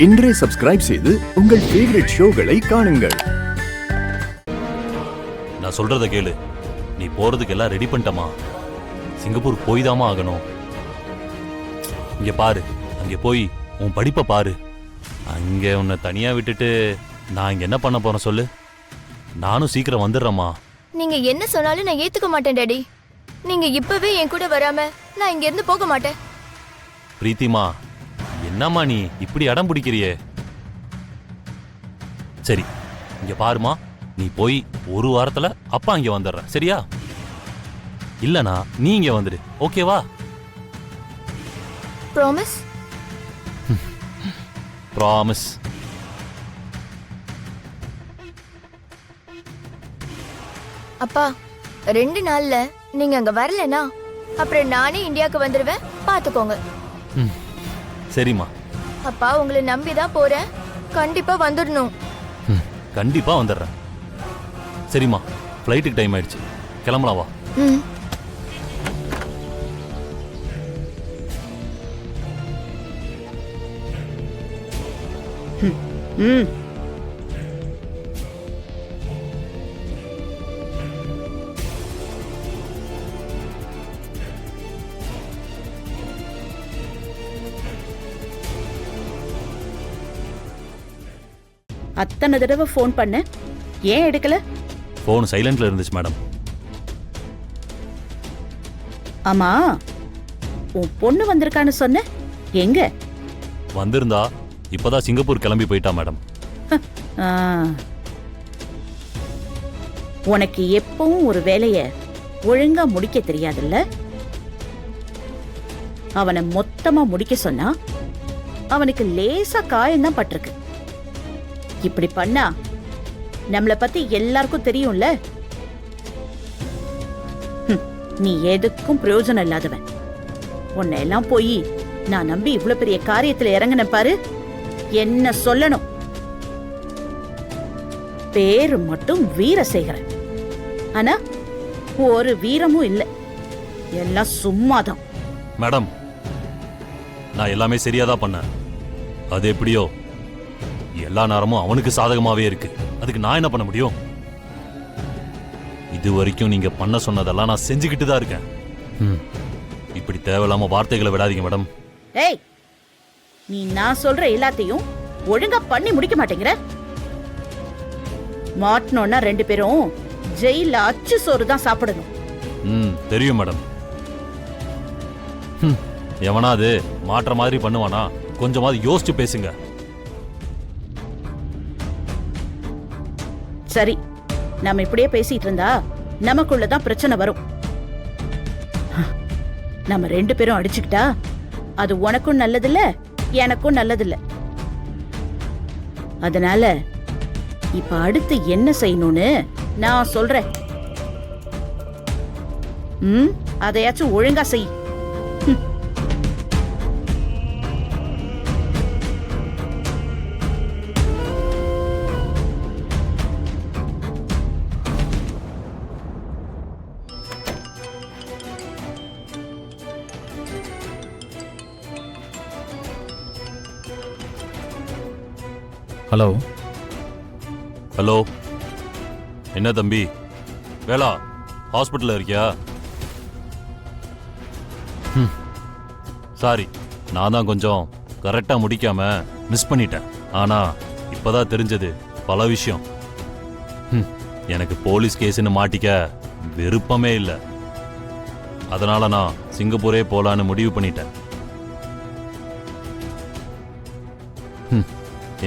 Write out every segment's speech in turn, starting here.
இன்றே சப்ஸ்கிரைப் செய்து உங்கள் ஃபேவரட் ஷோகளை காணுங்கள். நான் சொல்றத கேளு. நீ போறதுக்கு எல்லாம் ரெடி பண்ணிட்டமா? சிங்கப்பூர் போய் தாமா ஆகணும். இங்க பாரு, அங்கே போய் உன் படிப்பை பாரு. அங்கே உன்னை தனியா விட்டுட்டு நான் இங்க என்ன பண்ண போறேன் சொல்லு? நானும் சீக்கிரம் வந்துடுறேம்மா. நீங்க என்ன சொன்னாலும் நான் ஏத்துக்க மாட்டேன் டாடி. நீங்க இப்பவே என் கூட வராம நான் இங்க இருந்து போக மாட்டேன். பிரீத்திமா, என்னம்மா நீ இப்படி அடம் பிடிக்கிறியே? சரி, இங்க பாருமா, நீ போய் ஒரு வாரத்துல அப்பா இங்க வந்துடுற, சரியா? இல்லனா நீ இங்க வந்துடு, ஓகேவா? ப்ராமிஸ்? ப்ராமிஸ். அப்பா, 2 நாள்ல நீங்க அங்க வரலனா அப்புறம் நானே இந்தியாவுக்கு வந்துடுவேன், பாத்துக்கோங்க. சரிம்மா. அப்பா, உங்களை நம்பிதான் போறேன், கண்டிப்பா வந்துடணும். கண்டிப்பா வந்துடுறேன். சரிம்மா, ஃப்ளைட்டுக்கு டைம் ஆயிடுச்சு, கிளம்பலாம் வா. அத்தனை தடவை ஃபோன் பண்ண, ஏன் எடுக்கல? ஃபோன் சைலண்ட்ல இருந்துச்சு மேடம். ஆமா, உன் பொண்ணு வந்திருக்கான்னு சொன்ன, எங்க? வந்திருந்தா இப்பதான் சிங்கப்பூர் கிளம்பி போயிட்டா மேடம். ஆ. உனக்கு எப்பவும் ஒரு வேலைய ஒழுங்கா முடிக்க தெரியாதுல்ல? அவனை மொத்தமா முடிக்க சொன்னா அவனுக்கு லேசா காயம்தான் பட்டிருக்கு. இப்படி பண்ணா நம்மள பத்தி எல்லாருக்கும் தெரியும்ல. நீ எதுக்கும் பிரயோஜனம் இல்லாதவன். உன்னை எல்லாம் போய் நான் நம்பி இவ்வளவு பெரிய காரியத்துல இறங்கின பாரு. என்ன சொல்லணும்? பேரு மட்டும் வீரசேகரன், ஆனா ஒரு வீரமும் இல்ல, எல்லாம் சும்மாதான். மேடம், நான் எல்லாமே சரியாதான் பண்ணேன். அது எப்படியோ எல்லா நேரமும் அவனுக்கு சாதகமாவே இருக்கு. அதுக்கு நான் என்ன பண்ண முடியும்? இது வரைக்கும் நீங்க பண்ண சொன்னதெல்லாம் நான் செஞ்சுக்கிட்டு தான் இருக்கேன். இப்படி தேவையில்லாம வார்த்தைகளை விடாதீங்க மேடம். ஏய், நீ நான் சொல்ற எல்லாத்தையும் ஒழுங்கா பண்ணி முடிக்க மாட்டேங்கிற. மாட்டணும்னா 2 பேரும் ஜெயில அச்சு சோறு தான் சாப்பிடணும். தெரியும் மேடம். எவனாது மாற்ற மாதிரி பண்ணுவானா? கொஞ்சமாவது யோசிச்சு பேசுங்க. சரி, நம்ம இப்படியே பேசிட்டு இருந்தா நமக்குள்ளதான் பிரச்சனை வரும். நம்ம 2 பேரும் அடிச்சுக்கிட்டா அது உனக்கும் நல்லதில்ல, எனக்கும் நல்லதில்ல. அதனால இப்ப அடுத்து என்ன செய்யணும்னு நான் சொல்றேன். அதையாச்சும் ஒழுங்கா செய். ஹலோ. ஹலோ, என்ன தம்பி வேலா, ஹாஸ்பிட்டல்ல இருக்கியா? சாரி, நான் தான் கொஞ்சம் கரெக்டா முடிக்காம மிஸ் பண்ணிட்டேன். ஆனா இப்பதான் தெரிஞ்சது பல விஷயம். எனக்கு போலீஸ் கேஸ்ன்னு மாட்டிக்க விருப்பமே இல்லை. அதனால நான் சிங்கப்பூரே போலான்னு முடிவு பண்ணிட்டேன்.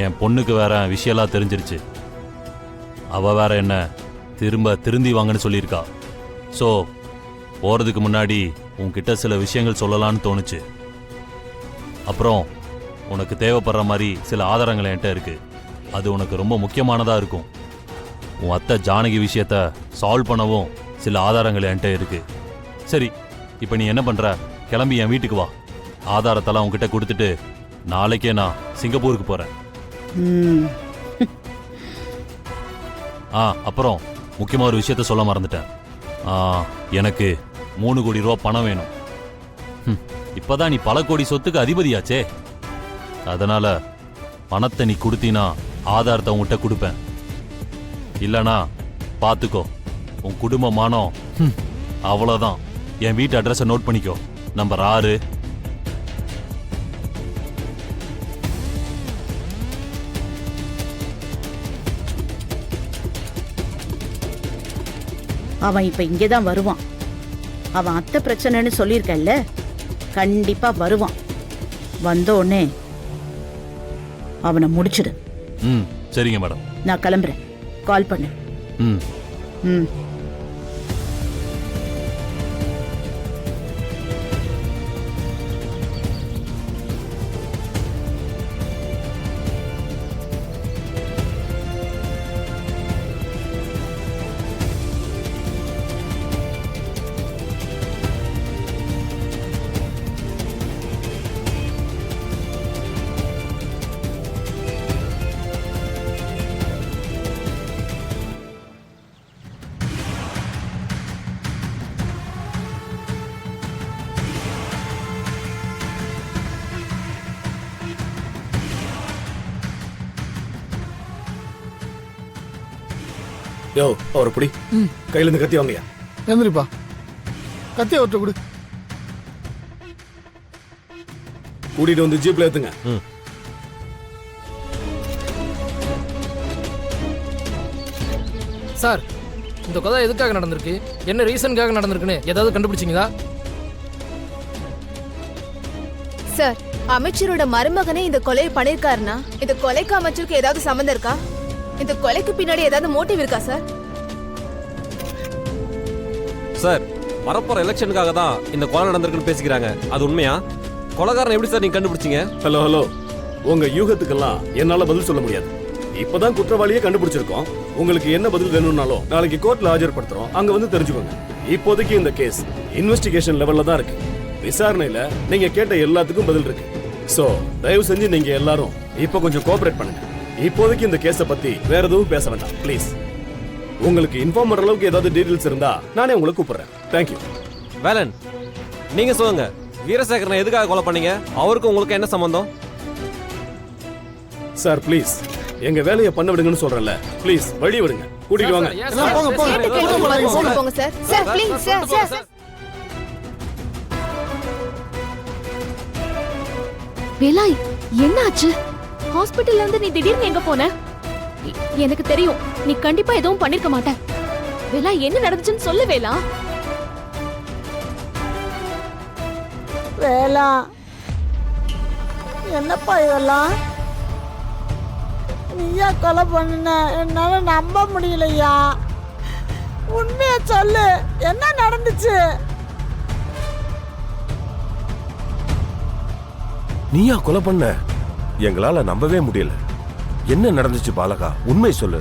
என் பொண்ணுக்கு வேற விஷயம்லாம் தெரிஞ்சிருச்சு. அவ வேற என்ன திருந்தி வாங்கன்னு சொல்லியிருக்கா. ஸோ போறதுக்கு முன்னாடி உன்கிட்ட சில விஷயங்கள் சொல்லலான்னு தோணுச்சு. அப்புறம் உனக்கு தேவைப்படுற மாதிரி சில ஆதாரங்கள் என்கிட்ட இருக்கு. அது உனக்கு ரொம்ப முக்கியமானதா இருக்கும். உன் அத்தை ஜானகி விஷயத்த சால்வ் பண்ணவும் சில ஆதாரங்கள் என்கிட்ட இருக்கு. சரி, இப்போ நீ என்ன பண்ற? கிளம்பி என் வீட்டுக்கு வா. ஆதாரத்தெல்லாம் உன்கிட்ட கொடுத்துட்டு நாளைக்கே நான் சிங்கப்பூருக்கு போறேன். அப்புறம் முக்கியமா ஒரு விஷயத்த சொல்ல மறந்துட்டேன். எனக்கு 3 கோடி ரூபா பணம் வேணும். இப்பதான் நீ பல கோடி சொத்துக்கு அதிபதியாச்சே. அதனால பணத்தை நீ கொடுத்தீனா ஆதாரத்தை உன்கிட்ட கொடுப்பேன். இல்லனா பாத்துக்கோ, உன் குடும்ப மானம் அவ்வளவுதான். என் வீட்டு அட்ரஸை நோட் பண்ணிக்கோ. நம்பர் 6. அவன் இப்ப இங்கதான் வருவான். அவன் அத்தை பிரச்சனைன்னு சொல்லியிருக்கல்ல, கண்டிப்பா வருவான். வந்த உடனே அவனை முடிச்சிடு. சரிங்க மேடம். நான் கிளம்புறேன், கால் பண்ணு. ம் ம். யோ, அவர் புடி. கையில இருந்து கத்தி வாங்கயா. எந்திரிப்பா, கத்திய ஒருத்த கொடு. கூட்டிட்டு வந்து ஜீப்ல ஏத்துங்க. சார், இந்த கொலை எதுக்காக நடந்திருக்கு, என்ன ரீசனுக்காக நடந்திருக்குன்னு ஏதாவது கண்டுபிடிச்சிங்களா? சார், அமைச்சரோட மருமகனே இந்த கொலையை பண்ணிருக்காருன்னா இந்த கொலைக்கு அமைச்சருக்கு ஏதாவது சம்மந்தம் இருக்கா? இந்த கொலைக்கு பின்னாடி ஏதாவது மோட்டிவ் இருக்கா சார்? சார், வரப்போற எலெக்ஷனுக்காக தான் இந்த கொலை நடந்திருக்குன்னு பேசிக்கிறாங்க. அது உண்மையா? கொலைகாரன் எப்படி சார் நீங்க கண்டுபிடிச்சீங்க? ஹலோ ஹலோ, உங்க யூகத்துக்கெல்லாம் என்னால பதில் சொல்ல முடியாது. இப்பதான் குற்றவாளியே கண்டுபிடிச்சிருக்கோம். உங்களுக்கு என்ன பதில் வேணும்னாலும் நாளைக்கு கோர்ட்ல ஆஜர்படுத்துறோம், அங்க வந்து தெரிஞ்சுக்கோங்க. இப்போதைக்கு இந்த கேஸ் இன்வெஸ்டிகேஷன் லெவல்ல தான் இருக்கு. விசாரணையில நீங்க கேட்ட எல்லாத்துக்கும் பதில் இருக்கு. சோ தயவு செஞ்சு நீங்க எல்லாரும் இப்ப கொஞ்சம் கோஆபரேட் பண்ணுங்க. இப்போதைக்கு இந்த கேஸ பத்தி வேற எதுவும் பேச வேண்டாம் ப்ளீஸ். உங்களுக்கு இன்ஃபார்ம் பண்ற அளவுக்கு ஏதாவது டீடைல்ஸ் இருந்தா நானே உங்களை கூப்பிடுறேன். தேங்க்யூ. வேலன், நீங்க சொல்லுங்க, வீரசேகரனை எதுக்காக கொலை பண்ணீங்க? அவருக்கு உங்களுக்கு என்ன சம்பந்தம்? சார் ப்ளீஸ், எங்க வேலையை பண்ண விடுங்கன்னு சொல்றேன்ல, ப்ளீஸ் வழி விடுங்க, கூட்டிட்டு வாங்க. எல்லாம் போங்க போங்க கேட்ட கேள்விக்கு பதில் சொல்ல போங்க சார். Sir please sir. வேலாய், என்னாச்சு? ஹாஸ்பிடல்ல இருந்து நீ திடீர்னு எங்க போன? எனக்கு தெரியும், நீ கண்டிப்பா எதுவும் பண்ணிருக்க மாட்ட. வேலா, என்ன நடந்துச்சுன்னு சொல்லு வேலா. வேலா, என்னப்பா இதெல்லாம்? நீயா கொலை பண்ணுன? என்னால நம்ப முடியலையா. உண்மைய சொல்லு, என்ன நடந்துச்சு? நீயா கொலை பண்ண? எங்களால நம்பவே முடியல. என்ன நடந்துச்சு பாலகா? உண்மை சொல்லு.